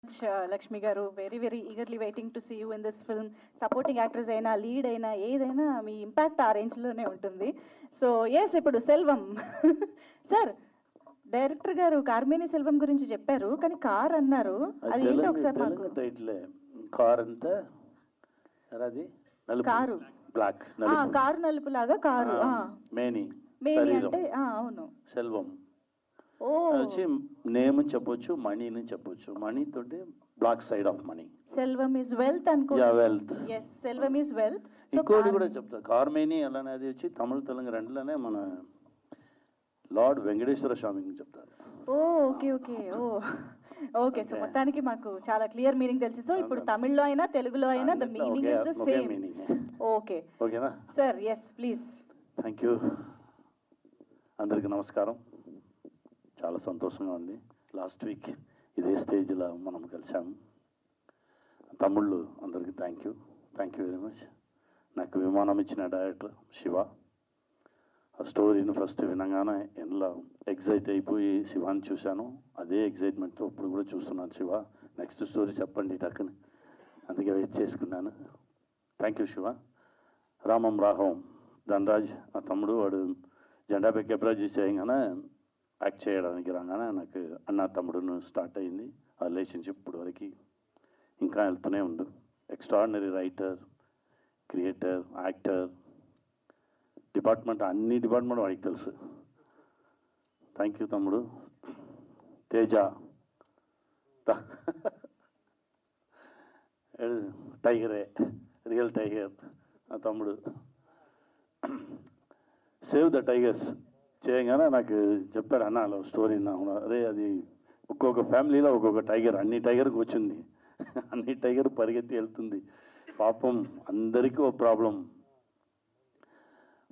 Lakshmi garu, very eagerly waiting to see you in this film. Supporting actress aina, lead aina, ఏదైనా మీ impact ఆ range లోనే ఉంటుంది. So yes, ఇప్పుడు Selvam sir, director గారు కార్మేని సెల్వం గురించి చెప్పారు, కానీ కార్ అన్నారు, అది ఏంటో ఒకసారి మాకు. టైటిల్ కార్ అంతా అది కారు బ్లాక్ కారు నలుపు లాగా కారు మేని మేని అంటే అవును సెల్వం వచ్చి నేమ్ చెప్పొచ్చు, మనీ అని చెప్పొచ్చు. మనీ తోటి black side of money. Selvam is wealth అనుకో. Wealth. yes, selvam is wealth. ఇంకోటి కూడా చెప్తా, కార్మేని అలానే అది వచ్చి తమిళ తెలంగాణ రెండులోనే మన లార్డ్ వెంకటేశ్వర స్వామిని చెప్తారు. Okay okay okay. సో మొత్తానికి మాకు చాలా క్లియర్ మీనింగ్ తెలిసి, సో ఇప్పుడు తమిళ్లో అయినా తెలుగులో అయినా the meaning is the same. Okay ఓకేనా sir? Yes please. Thank you. అందరికీ నమస్కారం. చాలా సంతోషంగా ఉంది. లాస్ట్ వీక్ ఇదే స్టేజ్లో మనం కలిసాము. తమ్ముళ్ళు అందరికీ థ్యాంక్ యూ వెరీ మచ్. నాకు విమానం ఇచ్చిన డైరెక్టర్ శివ. ఆ స్టోరీని ఫస్ట్ వినగానే ఎలా ఎగ్జైట్ అయిపోయి శివాని చూశాను. అదే ఎగ్జైట్మెంట్తో ఇప్పుడు కూడా చూస్తున్నాను. శివ నెక్స్ట్ స్టోరీ చెప్పండి టక్కుని, అందుకే వెయిట్ చేసుకున్నాను. Thank you Shiva. రామం రాఘవం ధనరాజ్ ఆ తమ్ముడు, వాడు జెండా పెట్టి అప్రోచ్ చేయగానే యాక్ట్ చేయడానికి రాగానే నాకు అన్న తమ్ముడును స్టార్ట్ అయింది ఆ రిలేషన్షిప్. ఇప్పుడు వరకు ఇంకా వెళ్తూనే ఉండు. Extraordinary writer, creator, actor, department, అన్ని డిపార్ట్మెంట్ వాడికి తెలుసు. థ్యాంక్ యూ తమ్ముడు. తేజ టైగరే, రియల్ టైగర్ ఆ తమ్ముడు. సేవ్ ద టైగర్స్ చేయగానే నాకు చెప్పాడు, అన్న అలా స్టోరీ అరే అది ఒక్కొక్క ఫ్యామిలీలో ఒక్కొక్క టైగర్, అన్ని టైగర్కి వచ్చింది, అన్ని టైగర్ పరిగెత్తి వెళ్తుంది. పాపం అందరికీ ఒక ప్రాబ్లం.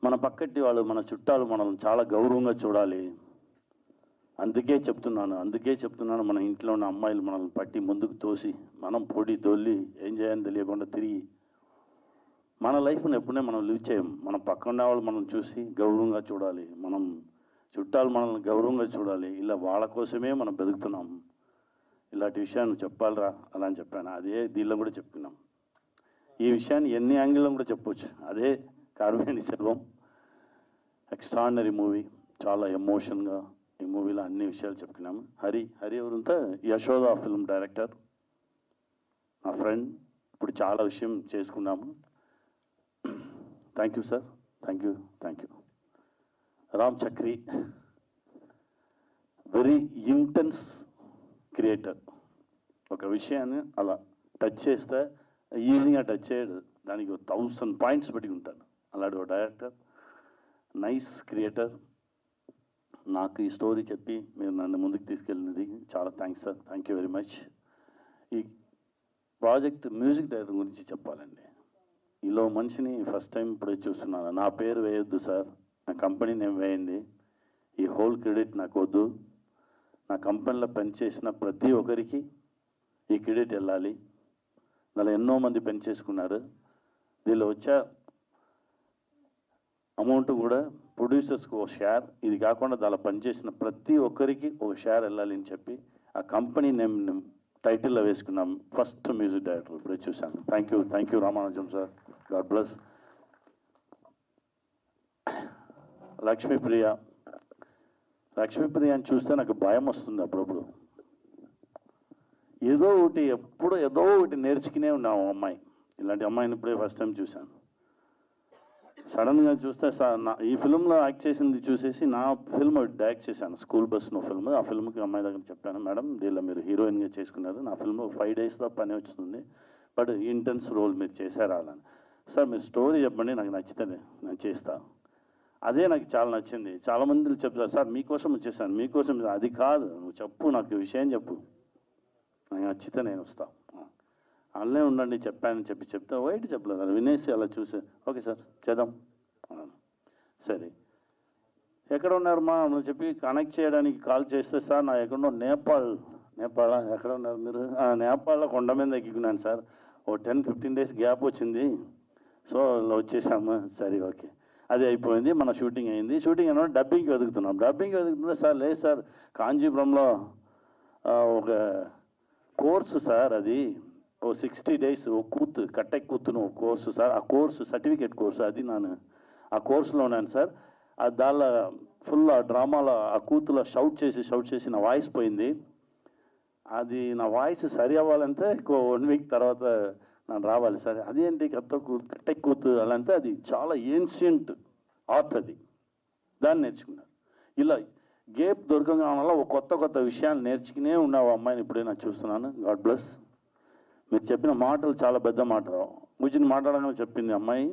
మన పక్కటి వాళ్ళు, మన చుట్టాలు మనల్ని చాలా గౌరవంగా చూడాలి. అందుకే చెప్తున్నాను మన ఇంట్లో ఉన్న అమ్మాయిలు మనల్ని పట్టి ముందుకు తోసి మనం పొడి దొల్లి ఏం చేయాలని తెలియకుండా తిరిగి మన లైఫ్ని ఎప్పుడే మనం లివ్ చేయం. మన పక్కన వాళ్ళు మనం చూసి గౌరవంగా చూడాలి, మనం చుట్టాలు మనల్ని గౌరవంగా చూడాలి. ఇలా వాళ్ళ కోసమే మనం బతుకుతున్నాం. ఇలాంటి విషయాన్ని చెప్పాలరా అలా అని చెప్పాను. అదే దీనిలో కూడా చెప్పుకున్నాం. ఈ విషయాన్ని ఎన్ని యాంగిల్లో కూడా చెప్పవచ్చు. అదే కార్మేని సెల్వం. ఎక్స్ట్రాడినరీ మూవీ, చాలా ఎమోషన్గా ఈ మూవీలో అన్ని విషయాలు చెప్పుకున్నాము. హరి ఎవరంతా యశోద ఫిల్మ్ డైరెక్టర్, నా ఫ్రెండ్. ఇప్పుడు చాలా విషయం చేసుకున్నాము. Thank you sir. Thank you. Ram Chakri very intense creator. ఒక విషయాన్ని అలా టచ్ చేస్తే ఈజీగా టచ్ చేయడు, దానికి 1000 పాయింట్స్ పెట్టి ఉంటాను. అలాంటి ఒక డైరెక్టర్, నైస్ క్రియేటర్. నాకు ఈ స్టోరీ చెప్పి మీరు నన్ను ముందుకు తీసుకెళ్ళినది చాలా thanks sir. Thank you very much. ఈ ప్రాజెక్ట్ మ్యూజిక్ డైరెక్టర్ గురించి చెప్పాలండి. ఇలా మనిషిని ఫస్ట్ టైం ఇప్పుడే చూస్తున్నాను. నా పేరు వేయొద్దు సార్, నా కంపెనీ నేమ్ వేయండి. ఈ హోల్ క్రెడిట్ నాకు వద్దు. నా కంపెనీలో పనిచేసిన ప్రతి ఒక్కరికి ఈ క్రెడిట్ వెళ్ళాలి. దానిలో ఎన్నో మంది పని చేసుకున్నారు. దీనిలో వచ్చే అమౌంట్ కూడా ప్రొడ్యూసర్స్కి ఒక షేర్, ఇది కాకుండా దానిలో పనిచేసిన ప్రతి ఒక్కరికి ఒక షేర్ వెళ్ళాలి అని చెప్పి ఆ కంపెనీ నేమ్ టైటిల్లో వేసుకున్నాం. ఫస్ట్ మ్యూజిక్ డైరెక్టర్ ఇప్పుడే చూశాను. Thank you Ramanujam sir. God bless. Lakshmipriya అని చూస్తే నాకు భయం వస్తుంది అప్పుడప్పుడు. ఏదో ఒకటి నేర్చుకునే ఉన్నాము అమ్మాయి. ఇలాంటి అమ్మాయిని ఇప్పుడే ఫస్ట్ టైం చూశాను. సడన్గా చూస్తే ఈ ఫిల్మ్లో యాక్ట్ చేసింది చూసేసి నా ఫిల్మ్ డైరెక్ట్ చేశాను, స్కూల్ బస్ నో ఫిల్మ్. ఆ ఫిల్మ్కి అమ్మాయి దగ్గర చెప్పాను, మేడం దీనిలో మీరు హీరోయిన్గా చేసుకున్నారు, నా ఫిల్మ్ 5 డేస్లో పని వస్తుంది, బట్ ఇంటెన్స్ రోల్ మీరు చేశారా అని. సార్ మీరు స్టోరీ చెప్పండి, నాకు నచ్చితే నేను చేస్తాను. అదే నాకు చాలా నచ్చింది. చాలామంది చెప్తారు, సార్ మీకోసం వచ్చేసాను, మీకోసం. అది కాదు, నువ్వు చెప్పు, నాకు విషయం చెప్పు, నాకు నచ్చితే నేను వస్తాను. అల్లే ఉండండి చెప్పానని చెప్తే వైట్ చెప్పలేదు, అది వినేసి అలా చూసి ఓకే సార్ చేద్దాం. సరే ఎక్కడ ఉన్నారు మా అని చెప్పి కనెక్ట్ చేయడానికి కాల్ చేస్తే, సార్ నా ఎక్కడో నేపాల్ ఎక్కడ ఉన్నారు మీరు? నేపాల్లో కొండ మీద ఎక్కికున్నాను సార్, ఓ 10-15 డేస్ గ్యాప్ వచ్చింది, సో వచ్చేసాము. సరే ఓకే, అది అయిపోయింది. మన షూటింగ్ అయింది. షూటింగ్ అయినా డబ్బింగ్కి వెతుకుతున్నా సార్. లేదు సార్, కాంచీపురంలో ఒక కోర్సు సార్ అది ఓ 60 days ఓ కట్టె కూతును కోర్సు సార్. ఆ కోర్సు సర్టిఫికేట్ కోర్సు అది నేను ఆ కోర్సులో ఉన్నాను సార్. దానిలో ఫుల్ ఆ డ్రామాలో ఆ కూతులో షౌట్ చేసి నా వాయిస్ పోయింది. అది నా వాయిస్ సరి అవ్వాలంటే ఇంకో 1 week తర్వాత నేను రావాలి సార్. అదేంటి కట్టె కూతు అలా అంటే అది చాలా ఏన్షియంట్ ఆర్ట్ అది, దాన్ని నేర్చుకున్నాను. ఇలా గేప్ దొరకగా వల్ల ఒక కొత్త విషయాలు నేర్చుకునే ఉన్నావు అమ్మాయిని ఇప్పుడే నేను చూస్తున్నాను. God bless. మీరు చెప్పిన మాటలు చాలా పెద్ద మాటలు కూర్చుని మాట్లాడగానే చెప్పింది అమ్మాయి,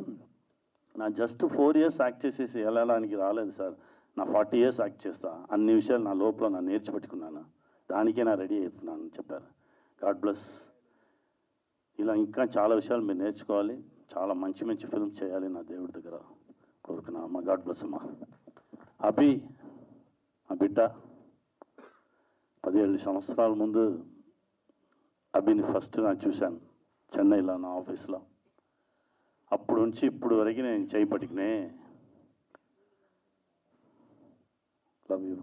నా జస్ట్ 4 years యాక్ట్ చేసేసి వెళ్ళడానికి రాలేదు సార్, నా 40 years యాక్ట్ చేస్తా, అన్ని విషయాలు నా లోపల నేను నేర్చిపెట్టుకున్నాను, దానికే నా రెడీ అవుతున్నాను అని చెప్పారు. God bless. ఇలా ఇంకా చాలా విషయాలు మీరు నేర్చుకోవాలి, చాలా మంచి ఫిల్మ్ చేయాలి నా దేవుడి దగ్గర కోరుకున్నా అమ్మ. గాడ్ బ్లెస్ అమ్మ. అభి ఆ బిడ్డ 17 సంవత్సరాల ముందు అభిని ఫస్ట్ నేను చూశాను చెన్నైలో నా ఆఫీస్లో. అప్పుడు నుంచి ఇప్పుడు వరకు నేను చేయి పట్టుకునే. Love you.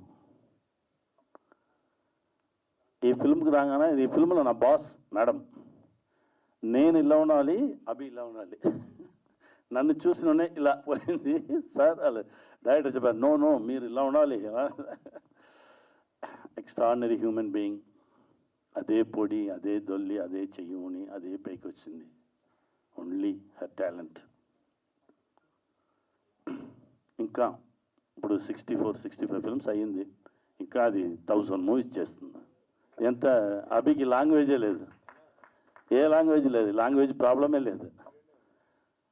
ఈ ఫిల్మ్కి రాగానే ఈ ఫిల్మ్లో నా బాస్ మేడం, నేను ఇలా ఉండాలి, అభి ఇలా ఉండాలి. నన్ను చూసినోనే ఇలా పోయింది సార్. అలా డైరెక్టర్ చెప్పారు, నో మీరు ఇలా ఉండాలి. Extraordinary human being. అదే పొడి, అదే దొల్లి, అదే చెయ్యూని, అదే పైకి వచ్చింది. Only her talent. ఇంకా ఇప్పుడు 64-65 ఫిల్మ్స్ అయ్యింది, ఇంకా అది 1000 movies చేస్తుంది. ఎంత అభికి లాంగ్వేజే లేదు, ఏ లాంగ్వేజ్ లేదు, లాంగ్వేజ్ ప్రాబ్లమే లేదు.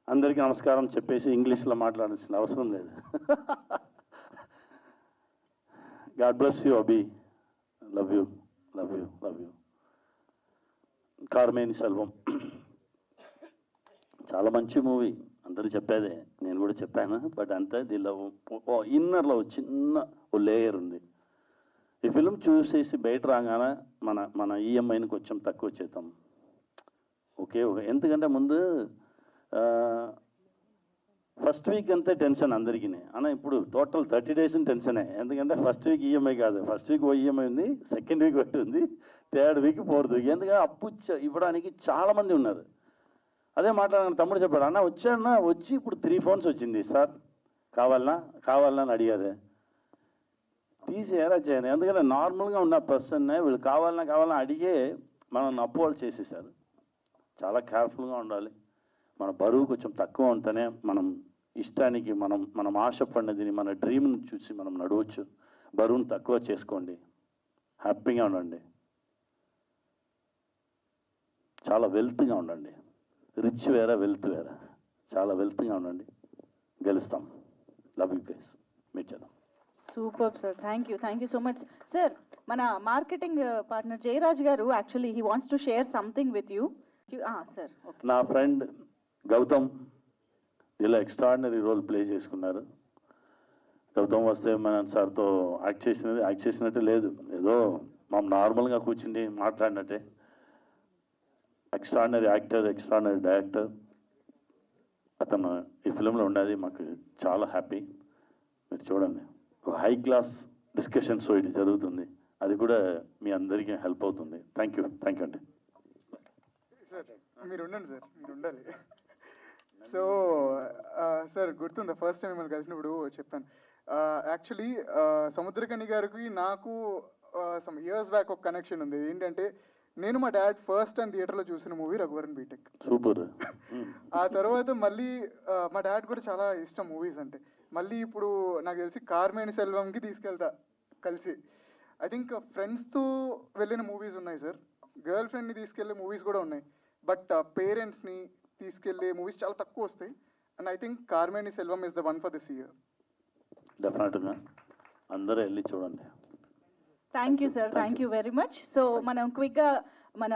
అందరికీ నమస్కారం చెప్పేసి ఇంగ్లీష్లో మాట్లాడాల్సిన అవసరం లేదు. God bless you Abhi. Love you. Karmeni Selvam చాలా మంచి మూవీ, అందరూ చెప్పేదే, నేను కూడా చెప్పాను. బట్ అంతే దీనిలో ఇన్నర్లో చిన్న ఓ లేయర్ ఉంది. ఈ ఫిల్మ్ చూసేసి బయట రాగానే మన ఈఎంఐని కొంచెం తక్కువ చేద్దాం. ఓకే, ఎందుకంటే ముందు ఫస్ట్ వీక్ అంతే టెన్షన్ అందరికీ అన్న. ఇప్పుడు టోటల్ 30 days టెన్షనే. ఎందుకంటే ఫస్ట్ వీక్ ఈఎంఐ కాదు, ఫస్ట్ వీక్ ఓ ఈఎంఐ ఉంది, సెకండ్ వీక్ ఒకటి ఉంది, థర్డ్ వీక్, ఫోర్త్ వీక్. ఎందుకంటే అప్పు ఇవ్వడానికి చాలామంది ఉన్నారు. అదే మాట్లాడిన తమ్ముడు చెప్పాడు, అన్న వచ్చి ఇప్పుడు 3 phones వచ్చింది సార్, కావాలన్నా అని అడిగారు. తీసేయారా చేయను, ఎందుకంటే నార్మల్గా ఉన్న పర్సన్నే వీళ్ళు కావాలన్నా అడిగే మనం అప్రోల్ చేసేసారు. చాలా కేర్ఫుల్గా ఉండాలి. మన బరువు కొంచెం తక్కువ ఉంటేనే మనం ఇష్టానికి మనం ఆశపడినదిని, మన డ్రీమ్ని చూసి మనం నడవచ్చు. బరువును తక్కువ చేసుకోండి, హ్యాపీగా ఉండండి, చాలా వెల్త్గా ఉండండి. రిచ్ వేరా, వెల్త్ వేరా. చాలా వెల్త్గా ఉండండి, గెలుస్తాం. Love you guys. మీట్ చేద్దాం. Super sir, thank you so much sir. మన మార్కెటింగ్ పార్ట్నర్ జయరాజ్ గారు actually he wants to share something with you sir. నా ఫ్రెండ్ గౌతమ్ ఇలా ఎక్స్ట్రాడినరీ రోల్ ప్లే చేసుకున్నారు. గౌతమ్ వస్తే మన సార్తో యాక్ట్ చేసినట్టు లేదు, ఏదో మనం నార్మల్గా కూర్చుని మాట్లాడినట్టే. Extraordinary actor, extraordinary director. అతను ఈ ఫిలింలో ఉన్నది మాకు చాలా హ్యాపీ. మీరు చూడండి, ఒక హై క్లాస్ డిస్కషన్ షో ఇది జరుగుతుంది, అది కూడా మీ అందరికీ హెల్ప్ అవుతుంది. థ్యాంక్ యూ అండి. సార్ మీరు ఉండండి సార్, మీరు ఉండాలి. సో సార్ గుర్తుందా ఫస్ట్ టైం మిమ్మల్ని కలిసినప్పుడు చెప్పాను, యాక్చువల్లీ సముద్రకని గారికి నాకు సమ్ ఇయర్స్ బ్యాక్ ఒక కనెక్షన్ ఉంది. ఏంటంటే నేను మా డాడ్ ఫస్ట్ టైం థియేటర్లో చూసిన మూవీ రఘువరన్ బీటెక్. సూపర్. ఆ తర్వాత మళ్ళీ మా డాడ్ కూడా చాలా ఇష్టం మూవీస్ అంటే. మళ్ళీ ఇప్పుడు నాకు తెలిసి కార్మేని సెల్వంకి తీసుకెళ్తా కలిసి. ఐ థింక్ ఫ్రెండ్స్తో వెళ్ళిన మూవీస్ ఉన్నాయి సార్, గర్ల్ ఫ్రెండ్ని తీసుకెళ్లే మూవీస్ కూడా ఉన్నాయి. బట్ పేరెంట్స్ని తీసుకెళ్లే మూవీస్ చాలా తక్కువ వస్తాయి. And I think Karmeni Selvam is the one for this year. డెఫినెట్గా అందరూ వెళ్ళి చూడండి. Thank you sir, thank you very much. So మనం క్విక్గా మన